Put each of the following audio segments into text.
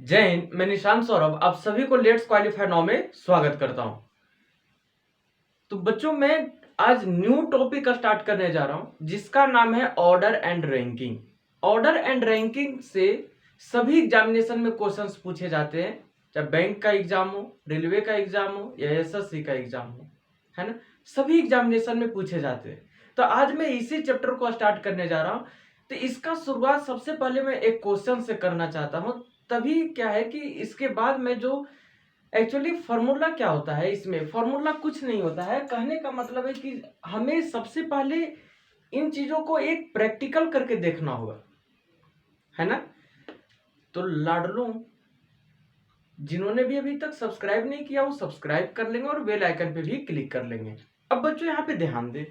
जय हिंद। मैं निशांत सौरभ आप सभी को लेट्स क्वालिफाई नाउ में स्वागत करता हूं। तो बच्चों, मैं आज न्यू टॉपिक स्टार्ट करने जा रहा हूं जिसका नाम है order and ranking. Order and ranking से सभी एग्जामिनेशन में क्वेश्चंस पूछे जाते हैं, चाहे बैंक का एग्जाम हो, रेलवे का एग्जाम हो या एसएससी का एग्जाम हो, है ना। सभी एग्जामिनेशन में पूछे जाते हैं। तो आज मैं इसी चैप्टर को स्टार्ट करने जा रहा हूं। तो इसका शुरुआत सबसे पहले मैं एक क्वेश्चन से करना चाहता हूं। तभी क्या है कि इसके बाद में जो एक्चुअली फॉर्मूला क्या होता है, इसमें फॉर्मूला कुछ नहीं होता है। कहने का मतलब है कि हमें सबसे पहले इन चीजों को एक प्रैक्टिकल करके देखना होगा, है ना। तो लाडलों, जिन्होंने भी अभी तक सब्सक्राइब नहीं किया वो सब्सक्राइब कर लेंगे और बेल आइकन पे भी क्लिक कर लेंगे। अब बच्चों यहाँ पे ध्यान दे,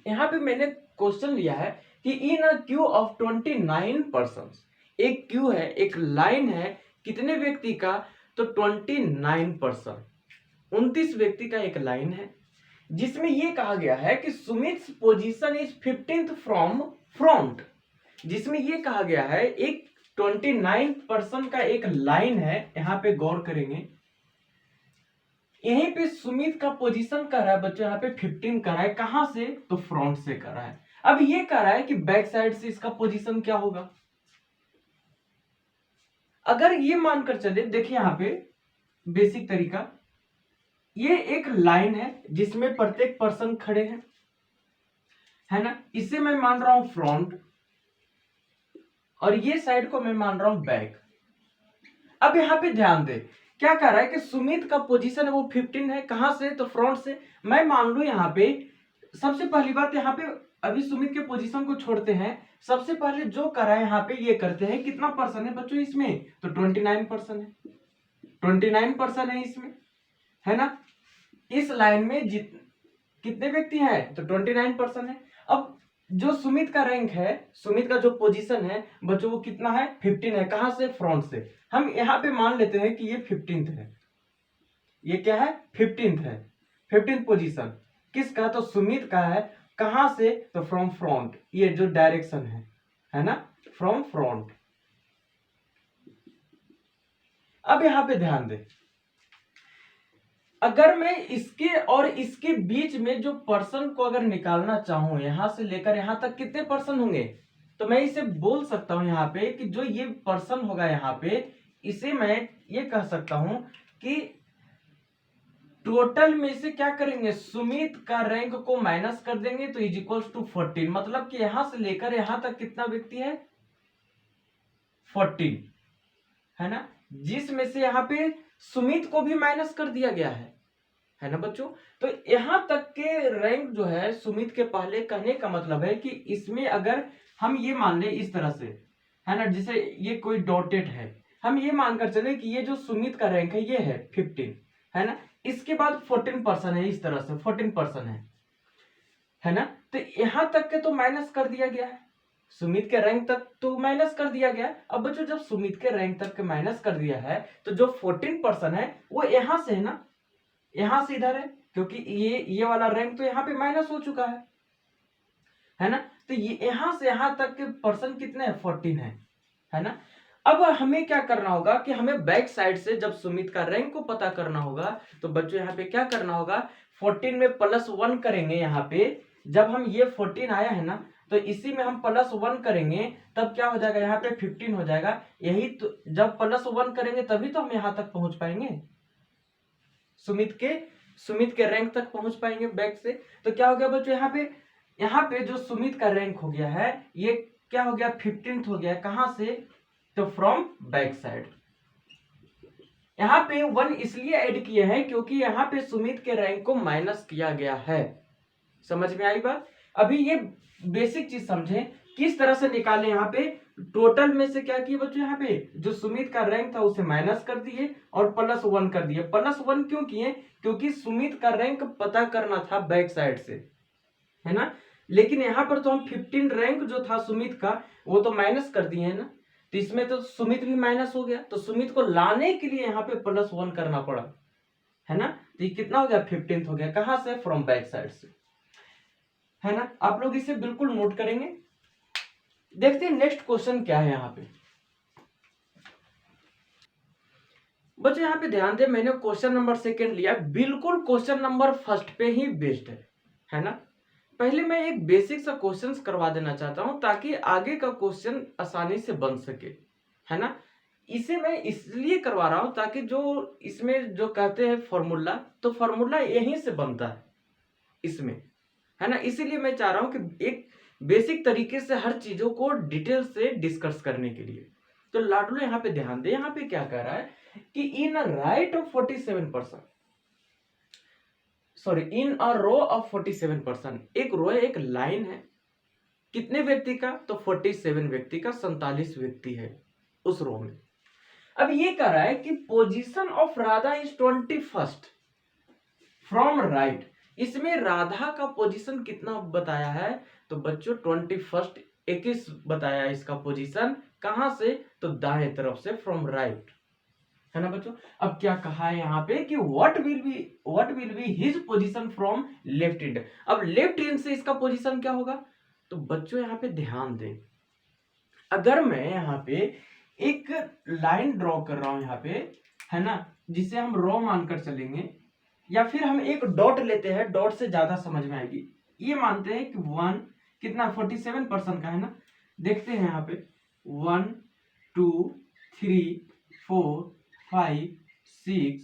यहाँ पे मैंने क्वेश्चन लिया है कि in a Q of 29 person, एक क्यू है, एक लाइन है, कितने व्यक्ति का, तो 29 पर्सन, 29 व्यक्ति का एक लाइन है जिसमें यह कहा गया है कि Sumit position is 15th from front. जिसमें यह कहा गया है एक 29 पर्सन का एक लाइन है, यहां पे गौर करेंगे, यहीं पे सुमित का पोजीशन कर रहा है बच्चों, यहाँ पे 15 कर रहा है, कहां से, तो फ्रंट से कर रहा है। अब ये कर रहा है कि बैक साइड से इसका पोजीशन क्या होगा। अगर ये मानकर चले, देखिए यहां पे बेसिक तरीका, ये एक लाइन है जिसमें प्रत्येक पर्सन खड़े हैं, है ना। इसे मैं मान रहा हूं फ्रंट और ये साइड को मैं मान रहा हूं बैक। अब यहां पे ध्यान दे, क्या कर रहा है कि सुमित का पोजीशन है वो 15 है, कहां से, तो फ्रंट से। मैं मान लू यहाँ पे सबसे पहली बात, यहाँ पे अभी सुमित के पोजीशन को छोड़ते हैं, सबसे पहले जो करा है यहाँ पे ये करते हैं, कितना पर्सन है बच्चों इसमें, तो 29 पर्सन है, 29 पर्सन है इसमें, है ना। इस लाइन में कितने व्यक्ति हैं, तो 29 पर्सन है। अब जो सुमित का रैंक है, सुमित का जो पोजीशन है बच्चों वो कितना है, 15 है, कहां से, फ्रंट से। हम यहां पे मान लेते हैं कि ये 15th है, ये क्या है, 15th है, 15th पोजीशन किसका, तो सुमित का है, कहां से, तो फ्रॉम फ्रंट, ये जो डायरेक्शन है ना, फ्रॉम फ्रंट। अब यहां पे ध्यान दे, अगर मैं इसके और इसके बीच में जो पर्सन को अगर निकालना चाहूं, यहां से लेकर यहां तक कितने पर्सन होंगे, तो मैं इसे बोल सकता हूं यहाँ पे कि जो ये पर्सन होगा यहाँ पे, इसे मैं ये कह सकता हूं कि टोटल में से क्या करेंगे, सुमित का रैंक को माइनस कर देंगे तो इज इक्वल्स टू 14। मतलब कि यहां से लेकर यहां तक कितना व्यक्ति है, 14, है ना। जिसमें से यहाँ पे सुमित को भी माइनस कर दिया गया है ना बच्चों। तो यहां तक के रैंक जो है सुमित के पहले, कहने का मतलब है कि इसमें अगर हम ये मान ले इस तरह से, है ना, जैसे ये कोई डॉटेड है, हम ये मानकर चले कि ये जो सुमित का रैंक है ये है 15, है ना। इसके बाद 14 पर्सन है, इस तरह से 14 पर्सन है ना। तो यहां तक के तो माइनस कर दिया गया है, सुमित के रैंक तक तो माइनस कर दिया गया। अब बच्चों जब सुमित के रैंक तक के माइनस कर दिया है तो जो 14 पर्सन है वो यहां से है ना, यहां से इधर है, क्योंकि ये वाला रैंक तो यहाँ पे माइनस हो चुका है ना। तो ये यहां से यहां तक के पर्सन कितने हैं, 14 है ना। अब हमें क्या करना होगा कि हमें बैक साइड से जब सुमित का रैंक को पता करना होगा, तो बच्चों यहाँ पे क्या करना होगा, 14 में +1 करेंगे। यहाँ पे जब हम ये 14 आया है ना, तो इसी में हम +1 करेंगे, तब क्या हो जाएगा, यहाँ पे 15 हो जाएगा। यही तो जब +1 करेंगे तभी तो हम यहाँ तक पहुंच पाएंगे, सुमित के रैंक तक पहुंच पाएंगे बैक से। तो क्या हो गया बच्चों, यहाँ पे जो सुमित का रैंक हो गया है ये क्या हो गया, 15th हो गया, कहां से, तो फ्रॉम बैक साइड। यहाँ पे 1 इसलिए ऐड किए हैं क्योंकि यहाँ पे सुमित के रैंक को माइनस किया गया है। समझ में आई बात। अभी ये बेसिक चीज समझें, किस तरह से निकालें। यहाँ पे टोटल में से क्या किए बच्चों, यहाँ पे जो सुमित का रैंक था उसे माइनस कर दिए और +1 कर दिए। +1 क्यों किए, क्योंकि सुमित का रैंक पता करना था बैक साइड से, है ना। लेकिन यहां पर तो हम 15 रैंक जो था सुमित का वो तो माइनस कर दिए है ना, तो इसमें तो सुमित भी माइनस हो गया। तो सुमित को लाने के लिए यहाँ पे +1 करना पड़ा, है ना। तो ये कितना हो गया, 15th हो गया, कहां से, फ्रॉम बैक साइड से, है ना। आप लोग इसे बिल्कुल नोट करेंगे। देखते हैं नेक्स्ट क्वेश्चन क्या है यहाँ पे। बच्चों यहाँ पे ध्यान दें, मैंने क्वेश्चन नंबर सेकंड लिया, बिल्कुल क्वेश्चन नंबर फर्स्ट पे ही बेस्ड है ना। पहले मैं एक बेसिक सा क्वेश्चंस करवा देना चाहता हूं ताकि आगे का क्वेश्चन आसानी से बन सके, है ना। इसे मैं इसलिए करवा रहा हूं ताकि जो इसमें जो कहते हैं फॉर्मूला, तो फॉर्मूला यहीं से बनता है इसमें, है ना। इसीलिए मैं चाह रहा हूं कि एक बेसिक तरीके से हर चीजों को डिटेल से डिस्कस करने के लिए। तो लाडलो यहाँ पे ध्यान दे, यहाँ पे क्या कह रहा है कि in a write off 47%, sorry in a row of 47%, एक रो है, एक लाइन है, कितने व्यक्ति का, तो 47 व्यक्ति का, 47 व्यक्ति है उस रो में। अब ये कह रहा है कि position of Radha is 21st from right. इसमें राधा का पोजीशन कितना बताया है, तो बच्चों 21st 21 बताया इसका पोजीशन, कहां से, तो दाएं तरफ से, फ्रॉम राइट, है ना बच्चों। अब क्या कहा है यहाँ पे कि what will be his position from left and. अब लेफ्ट एंड से इसका पोजीशन क्या होगा, तो बच्चों यहाँ पे ध्यान दें, अगर मैं यहाँ पे एक लाइन ड्रॉ कर रहा हूं यहाँ पे, है ना, जिसे हम रो मानकर चलेंगे, या फिर हम एक डॉट लेते हैं, डॉट से ज्यादा समझ में आएगी। ये मानते हैं कि 1 कितना 47% का है ना, देखते हैं यहाँ पे 1 2 3 4 5 6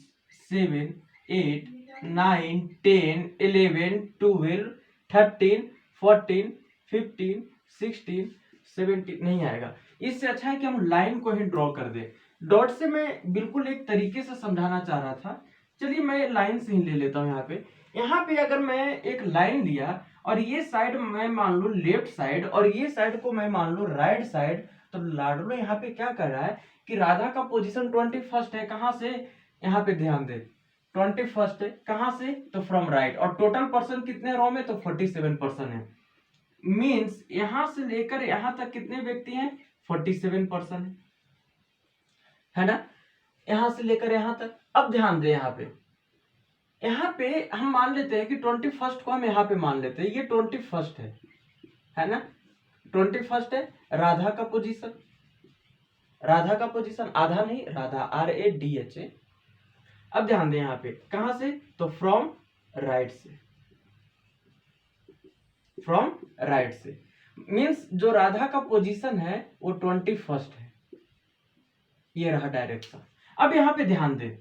7 8 9 10 11 12 13 14 15 16 17, नहीं आएगा। इससे अच्छा है कि हम लाइन को ही ड्रॉ कर दे। डॉट से मैं बिल्कुल एक तरीके से समझाना चाह रहा था, चलिए मैं लाइन से ही ले लेता हूं। यहाँ पे अगर मैं एक लाइन लिया और ये साइड मैं मान लू लेफ्ट साइड और ये साइड को मैं मान लू राइट साइड, तो लाडलो यहाँ पे क्या कर रहा है कि राधा का पोजीशन 21st है, कहां से, यहाँ पे ध्यान दे 21st है, कहां से, तो फ्रॉम राइट, और टोटल पर्सन कितने रो में, तो 47% है। मीन्स यहां से लेकर यहां तक कितने व्यक्ति हैं, 47% है ना, यहां से लेकर यहां तक। अब ध्यान दे यहाँ पे हम मान लेते हैं कि 21st को हम यहाँ पे मान लेते हैं, ये 21st है ना, 21st है। राधा का पोजीशन, राधा का पोजीशन, आधा नहीं, राधा, RADHA। अब ध्यान दें यहाँ पे कहां से, तो फ्रॉम राइट से, फ्रॉम राइट से, मीन्स जो राधा का पोजीशन है वो 21st है, ये रहा डायरेक्शन। अब यहाँ पे ध्यान दें,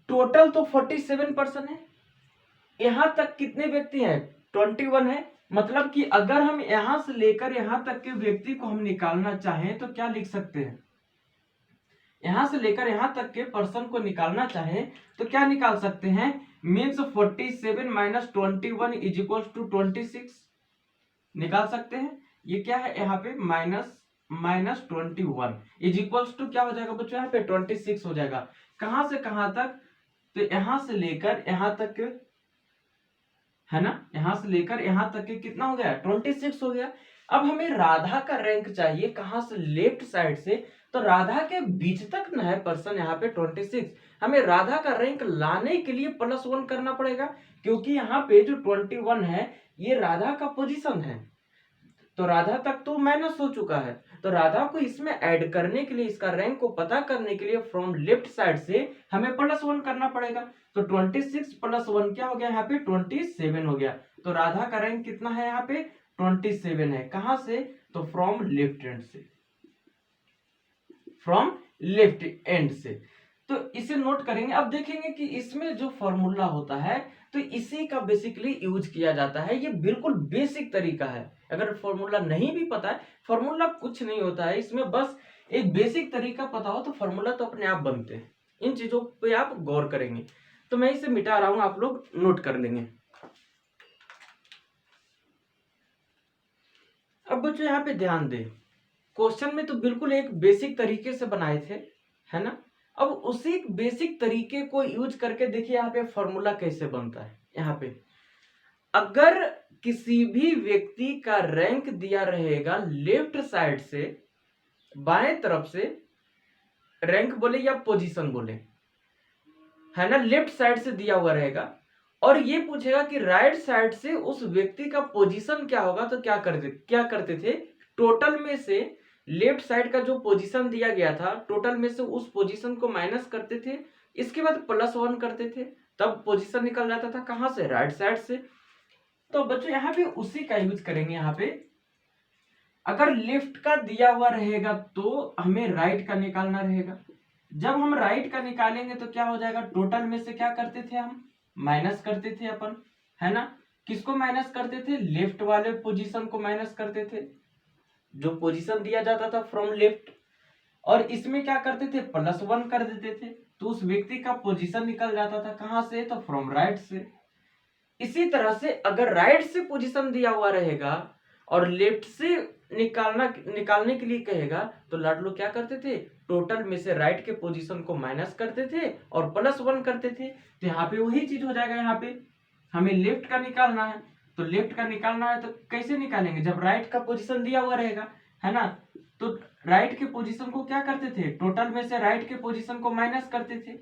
टोटल तो 47% है, यहां तक कितने व्यक्ति हैं, 21 है। मतलब कि अगर हम यहां से लेकर यहां तक के व्यक्ति को हम निकालना चाहें तो क्या लिख सकते हैं, यहां से लेकर यहां तक के पर्सन को निकालना चाहें तो क्या निकाल सकते हैं, means 47 minus 21 is equal to 26 निकाल सकते हैं। ये क्या है यहाँ पे माइनस 21 इज इक्वल टू क्या हो जाएगा बच्चों, यहाँ पे 26 हो जाएगा। कहां से कहां तक, तो यहां से लेकर यहां तक, है ना, यहां से लेकर यहां तक के कितना हो गया, 26 हो गया। अब हमें राधा का रैंक चाहिए, कहां से, लेफ्ट साइड से, तो राधा के बीच तक ना है पर्सन यहाँ पे 26। हमें राधा का रैंक लाने के लिए +1 करना पड़ेगा, क्योंकि यहाँ पे जो 21 है ये राधा का पोजीशन है, तो राधा तक तो माइनस हो चुका है, तो राधा को इसमें ऐड करने के लिए, इसका रैंक को पता करने के लिए फ्रॉम लेफ्ट साइड से हमें +1 करना पड़ेगा। तो 26 + 1 क्या हो गया, यहाँ पे 27 हो गया। तो राधा का रैंक कितना है, यहाँ पे 27 है, कहां से, तो फ्रॉम लेफ्ट हैंड से, फ्रॉम लेफ्ट एंड से। तो इसे नोट करेंगे। अब देखेंगे कि इसमें जो फॉर्मूला होता है तो इसी का बेसिकली यूज किया जाता है, ये बिल्कुल बेसिक तरीका है। अगर फॉर्मूला नहीं भी पता है, फॉर्मूला कुछ नहीं होता है इसमें, बस एक बेसिक तरीका पता हो तो फॉर्मूला तो अपने आप बनते हैं। इन चीजों पे आप गौर करेंगे। तो मैं इसे मिटा रहा हूं, आप लोग नोट कर लेंगे। अब बच्चों यहाँ पे ध्यान दें, क्वेश्चन में तो बिल्कुल एक बेसिक तरीके से बनाए थे, है ना। अब उसी बेसिक तरीके को यूज करके देखिए यहाँ पे फॉर्मूला कैसे बनता है। यहाँ पे अगर किसी भी व्यक्ति का रैंक दिया रहेगा लेफ्ट साइड से, बाएं तरफ से, रैंक बोले या पोजीशन बोले, है ना, लेफ्ट साइड से दिया हुआ रहेगा, और ये पूछेगा कि राइट साइड से उस व्यक्ति का पोजीशन क्या होगा, तो क्या करते थे, टोटल में से लेफ्ट साइड का जो पोजीशन दिया गया था टोटल में से उस पोजीशन को माइनस करते थे, इसके बाद +1 करते थे, तब पोजीशन निकल जाता था कहां से, राइट साइड से। तो बच्चों यहाँ पे उसी का यूज करेंगे। यहाँ पे अगर लेफ्ट का दिया हुआ रहेगा तो हमें राइट का निकालना रहेगा। जब हम राइट का निकालेंगे तो क्या हो जाएगा, टोटल में से क्या करते थे हम, माइनस करते थे अपन, है ना। किसको माइनस करते थे, लेफ्ट वाले पोजीशन को माइनस करते थे, जो पोजीशन दिया जाता था फ्रॉम लेफ्ट। और इसमें क्या करते थे, +1 कर देते थे, तो उस व्यक्ति का पोजीशन निकल जाता था कहां से, तो फ्रॉम राइट से। इसी तरह से अगर राइट से पोजीशन दिया हुआ रहेगा और लेफ्ट से निकालने के लिए कहेगा तो लाडलो क्या करते थे, टोटल में से राइट के पोजीशन को माइनस करते थे और +1 करते थे। तो यहाँ पे वही चीज हो जाएगा। यहाँ पे हमें लेफ्ट का निकालना है, तो लेफ्ट का निकालना है तो कैसे निकालेंगे, जब राइट का पोजीशन दिया हुआ रहेगा, है ना। तो राइट के पोजीशन को क्या करते थे, टोटल में से राइट के पोजीशन को माइनस करते थे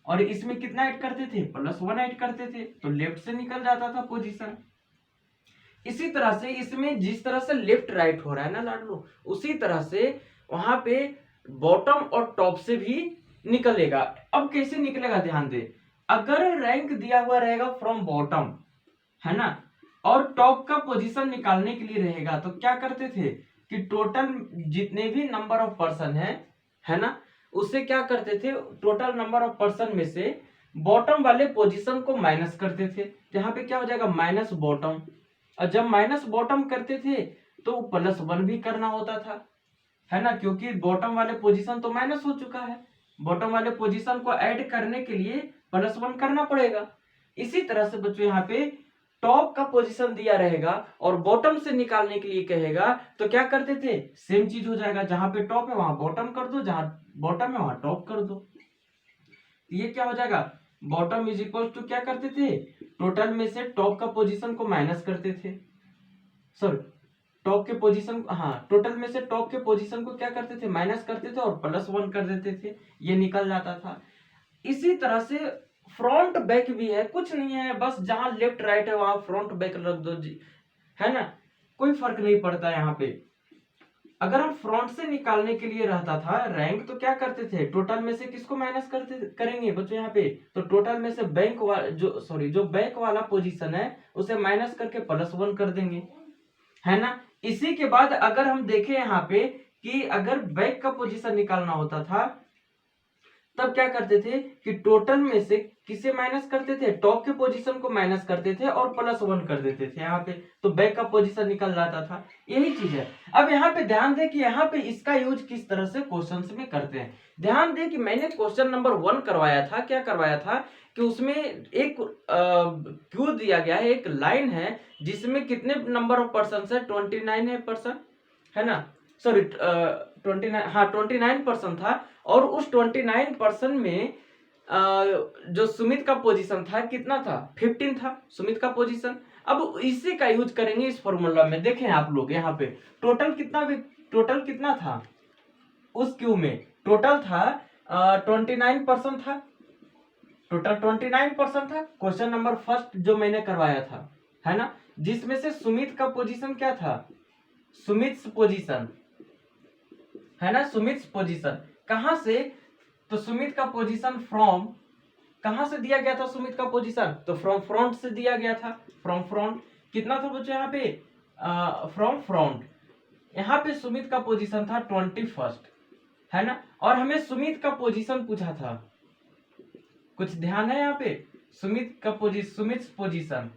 और इसमें कितना ऐड करते थे, +1 ऐड करते थे, तो लेफ्ट से निकल जाता था पोजीशन। इसी तरह से इसमें जिस तरह से लेफ्ट राइट हो रहा है ना लाडलो, उसी तरह से वहां पे बॉटम और टॉप से भी निकलेगा। अब कैसे निकलेगा ध्यान दे, अगर रैंक दिया हुआ रहेगा फ्रॉम बॉटम, है ना, और टॉप का पोजीशन निकालने के लिए रहेगा तो क्या करते थे कि टोटल जितने भी नंबर ऑफ पर्सन है ना, उससे क्या करते थे, टोटल नंबर ऑफ पर्सन में से बॉटम वाले पोजीशन को माइनस करते थे। यहाँ पे क्या हो जाएगा, माइनस बॉटम, और जब माइनस बॉटम करते थे तो +1 भी करना होता था, है ना, क्योंकि बॉटम वाले पोजीशन तो माइनस हो चुका है, बॉटम वाले पोजीशन को ऐड करने के लिए +1 करना पड़ेगा। इसी तरह से बच्चों यहाँ पे टॉप का पोजीशन दिया रहेगा और बॉटम से निकालने के लिए कहेगा तो क्या करते थे, सेम चीज हो जाएगा, जहां पे टॉप है वहां बॉटम कर दो, जहां बॉटम है वहां टॉप कर दो। ये क्या हो जाएगा, बॉटम इज इक्वल टू क्या करते थे, टोटल में से टॉप का पोजीशन को माइनस करते थे, सॉरी टॉप के पोजीशन, हाँ टोटल में से टॉप के पोजीशन को क्या करते थे, माइनस करते थे और +1 कर देते थे, ये निकल जाता था। इसी तरह से फ्रंट बैक भी है, कुछ नहीं है, बस जहां लेफ्ट राइट है वहां फ्रंट बैक रख दो जी, है ना, कोई फर्क नहीं पड़ता यहाँ पे। अगर हम फ्रंट से निकालने के लिए रहता था रैंक तो क्या करते थे, टोटल में से किसको माइनस करते करेंगे बच्चों यहाँ पे, तो टोटल में से बैंक वाला जो बैक वाला पोजीशन है उसे माइनस करके +1 कर देंगे, है ना। इसी के बाद अगर हम देखें यहाँ पे कि अगर बैक का पोजीशन निकालना होता था तब क्या करते थे कि टोटल में से किसे माइनस करते थे, टॉप के पोजीशन को माइनस करते थे और +1 कर देते थे यहाँ पे, तो बैक का पोजीशन निकल जाता था। यही चीज है। अब यहाँ पे ध्यान दे कि यहाँ पे इसका यूज किस तरह से क्वेश्चंस में करते हैं। ध्यान दे कि मैंने क्वेश्चन नंबर 1 करवाया था, क्या करवाया था कि उसमें एक क्यू दिया गया है, एक लाइन है जिसमें कितने नंबर ऑफ पर्सन है, 29 है पर्सन, है ना, सॉरी 29, हाँ 29% था। और उस 29% में जो सुमित का पोजीशन था कितना था, 15 था सुमित का पोजीशन। अब इसी का यूज करेंगे इस फॉर्मूला में। देखें आप लोग यहाँ पे टोटल कितना था उस क्यू में, टोटल था 29% था, टोटल 29% था। क्वेश्चन नंबर फर्स्ट जो मैंने करवाया था, है ना, जिसमें से सुमित का पोजीशन क्या था, सुमित पोजीशन, है ना, सुमित पोजीशन कहां से, तो सुमित का पोजीशन फ्रॉम कहां से दिया गया था, सुमित का पोजीशन तो फ्रॉम फ्रंट से दिया गया था, फ्रॉम फ्रंट कितना था बच्चों यहाँ पे, फ्रॉम फ्रंट। यहाँ पे सुमित का पोजीशन था 21, है ना, और हमें सुमित का पोजीशन पूछा था, कुछ ध्यान है यहाँ पे, सुमित पोजीशन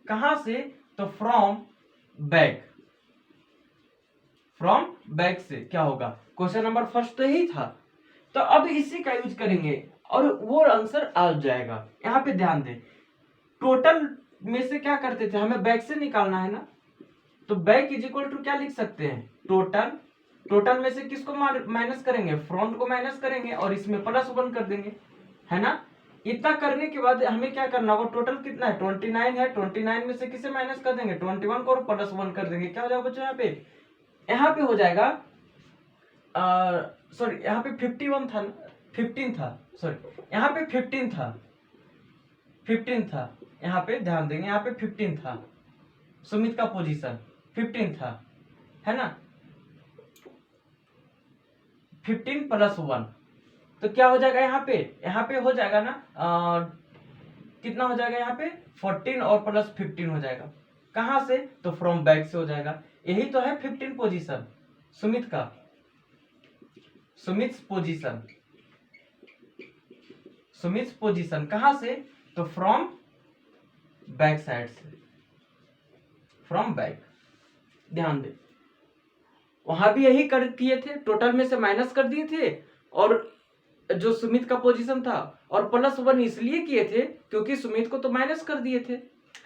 कहां से, तो फ्रॉम बैक से क्या होगा, क्वेश्चन नंबर फर्स्ट तो यही था। तो अब इसी का यूज करेंगे और वो आंसर आ जाएगा। यहाँ पे ध्यान दे, टोटल में से क्या करते थे, हमें बैक से निकालना है ना, तो बैक इज इक्वल टू क्या लिख सकते हैं, टोटल में से किसको माइनस करेंगे, फ्रंट को माइनस करेंगे और इसमें +1 कर देंगे, है ना। इतना करने के बाद हमें क्या करना होगा, टोटल कितना है 29 है, 29 में से किसे माइनस कर देंगे, 21 को और +1 कर देंगे, क्या हो जाएगा बच्चों यहाँ पे हो जाएगा, सॉरी यहाँ पे 51 था, 15 था, सॉरी यहाँ पे 15 था, यहाँ पे ध्यान देंगे, यहाँ पे 15 था, सुमित का पोजीशन 15 था, है ना। 15 प्लस 1, तो क्या हो जाएगा यहाँ पे हो जाएगा ना कितना हो जाएगा यहाँ पे 14 और प्लस 15 हो जाएगा। कहाँ से? तो फ्रॉम बैक से हो जाएगा। यही तो है 15 पोजीशन सुमित का, सुमित पोजीशन कहाँ से? तो फ्रॉम बैक साइड से, फ्रॉम बैक। ध्यान दे, वहां भी यही कर किए थे, टोटल में से माइनस कर दिए थे और जो सुमित का पोजीशन था, और प्लस 1 इसलिए किए थे क्योंकि सुमित को तो माइनस कर दिए थे,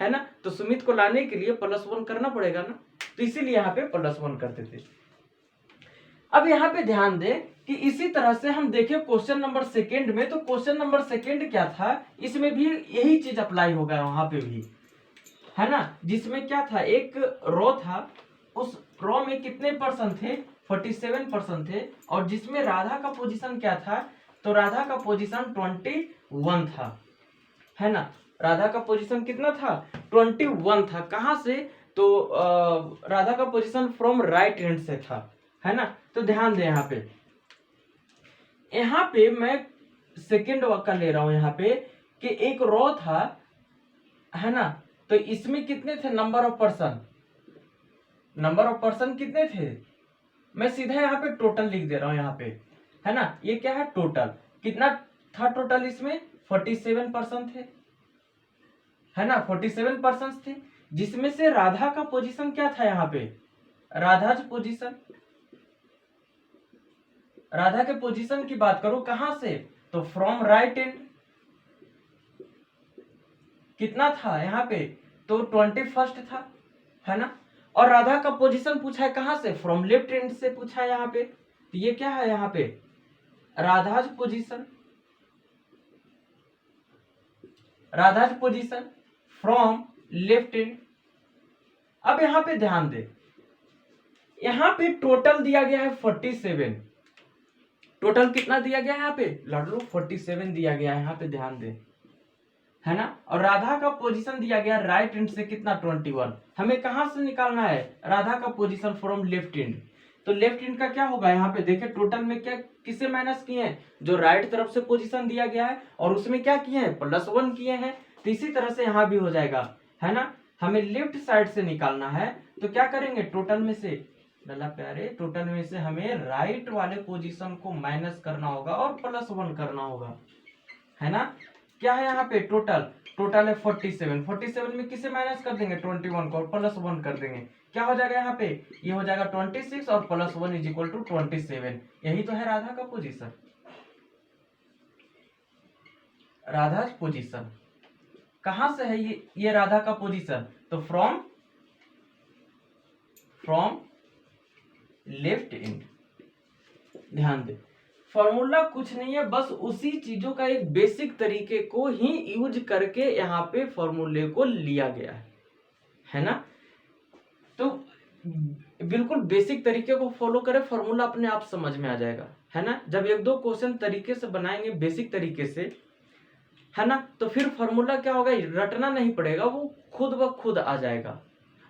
है ना। तो सुमित को लाने के लिए प्लस 1 करना पड़ेगा ना, तो इसीलिए यहाँ पे प्लस 1 करते थे। अब यहाँ पे ध्यान दे कि इसी तरह से हम देखें क्वेश्चन नंबर सेकेंड में, तो क्वेश्चन नंबर सेकेंड क्या था, इसमें भी यही चीज अप्लाई होगा वहां पे भी, है ना। जिसमें क्या था, एक रो था, उस रो में कितने पर्सन थे? 47% थे, और जिसमें राधा का पोजीशन क्या था? तो राधा का पोजीशन 21 था, है ना। राधा का पोजीशन कितना था? 21 था। कहां से? तो राधा का पोजीशन फ्रॉम राइट हैंड से था, है ना। तो ध्यान दे, यहाँ पे मैं सेकेंड का ले रहा हूं यहाँ पे कि एक रो था, है ना। तो इसमें कितने थे नंबर ऑफ पर्सन कितने थे? मैं सीधा यहाँ पे टोटल लिख दे रहा हूं यहाँ पे, है ना। ये क्या है? टोटल कितना था? टोटल इसमें 47% थे, है ना। 47% थे, जिसमें से राधा का पोजीशन क्या था यहाँ पे? राधा के पोजीशन की बात करूं कहां से? तो फ्रॉम राइट एंड। कितना था यहाँ पे? तो 21 था, है ना। और राधा का पोजीशन पूछा है कहां से? फ्रॉम लेफ्ट हैंड से पूछा है यहाँ पे। तो ये क्या है यहाँ पे? Radha's position from left hand. अब यहाँ पे ध्यान दे, यहाँ पे टोटल दिया गया है 47। टोटल कितना दिया गया है यहाँ पे? लड़लू 47 दिया गया है यहाँ पे, ध्यान दे, है ना। और राधा का पोजीशन दिया गया राइट हैंड से कितना? 21। हमें कहां से निकालना है? राधा का पोजीशन फ्रॉम लेफ्ट हैंड। तो लेफ्ट हैंड का क्या होगा? यहाँ पे देखे टोटल में क्या किसे माइनस किए हैं? जो राइट तरफ से पोजीशन दिया गया है, और उसमें क्या किए हैं? +1 किए हैं। तो इसी तरह से यहाँ भी हो जाएगा, है ना। हमें लेफ्ट साइड से निकालना है, तो क्या करेंगे? टोटल में से लला प्यारे, टोटल में से हमें राइट वाले पोजीशन को माइनस करना होगा और +1 करना होगा, है ना। क्या है यहाँ पे? टोटल है 47 में किसे माइनस कर देंगे? 21 को, और +1 कर देंगे। क्या हो जाएगा यहाँ पे? ये हो जाएगा 26 और +1 = 27। यही तो है राधा का पोजीशन, राधा पोजीशन कहां से है ये राधा का पोजीशन? तो फ्रॉम लेफ्ट हैंड। ध्यान दे, फॉर्मूला कुछ नहीं है, बस उसी चीजों का एक बेसिक तरीके को ही यूज करके यहाँ पे फॉर्मूले को लिया गया है ना। तो बिल्कुल बेसिक तरीके को फॉलो करें, फॉर्मूला अपने आप समझ में आ जाएगा, है ना। जब 1-2 क्वेश्चन तरीके से बनाएंगे बेसिक तरीके से, है ना, तो फिर फॉर्मूला क्या होगा? रटना नहीं पड़ेगा, वो खुद ब खुद आ जाएगा।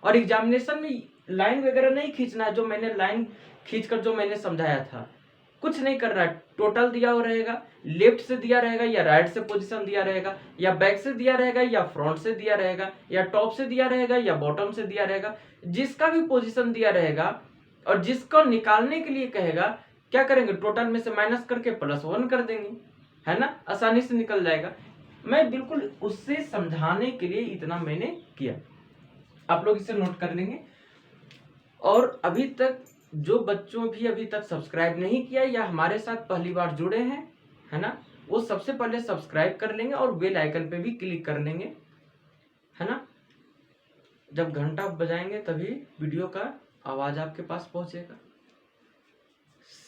और एग्जामिनेशन में लाइन वगैरह नहीं खींचना है, जो मैंने लाइन खींचकर जो मैंने समझाया था, कुछ नहीं करना है। टोटल दिया हुआ रहेगा, लेफ्ट से दिया रहेगा या राइट से पोजीशन दिया रहेगा, या बैक से दिया रहेगा या फ्रंट से दिया रहेगा, या टॉप से दिया रहेगा या बॉटम से दिया रहेगा। जिसका भी पोजीशन दिया रहेगा और जिसको निकालने के लिए कहेगा, क्या करेंगे? टोटल में से माइनस करके +1 कर देंगे, है ना, आसानी से निकल जाएगा। मैं बिल्कुल उससे समझाने के लिए इतना मैंने किया, आप लोग इसे नोट कर लेंगे। और अभी तक जो बच्चों भी अभी तक सब्सक्राइब नहीं किया या हमारे साथ पहली बार जुड़े हैं, है ना, वो सबसे पहले सब्सक्राइब कर लेंगे और बेल आइकन पे भी क्लिक कर लेंगे, है ना। जब घंटा बजाएंगे तभी वीडियो का आवाज आपके पास पहुंचेगा।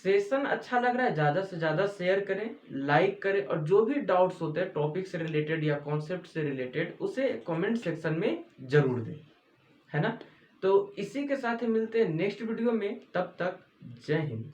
सेशन अच्छा लग रहा है, ज्यादा से ज्यादा शेयर करें, लाइक करें, और जो भी डाउट्स होते हैं टॉपिक से रिलेटेड या कॉन्सेप्ट से रिलेटेड, उसे कमेंट सेक्शन में जरूर दें, है ना। तो इसी के साथ ही मिलते हैं नेक्स्ट वीडियो में, तब तक जय हिंद।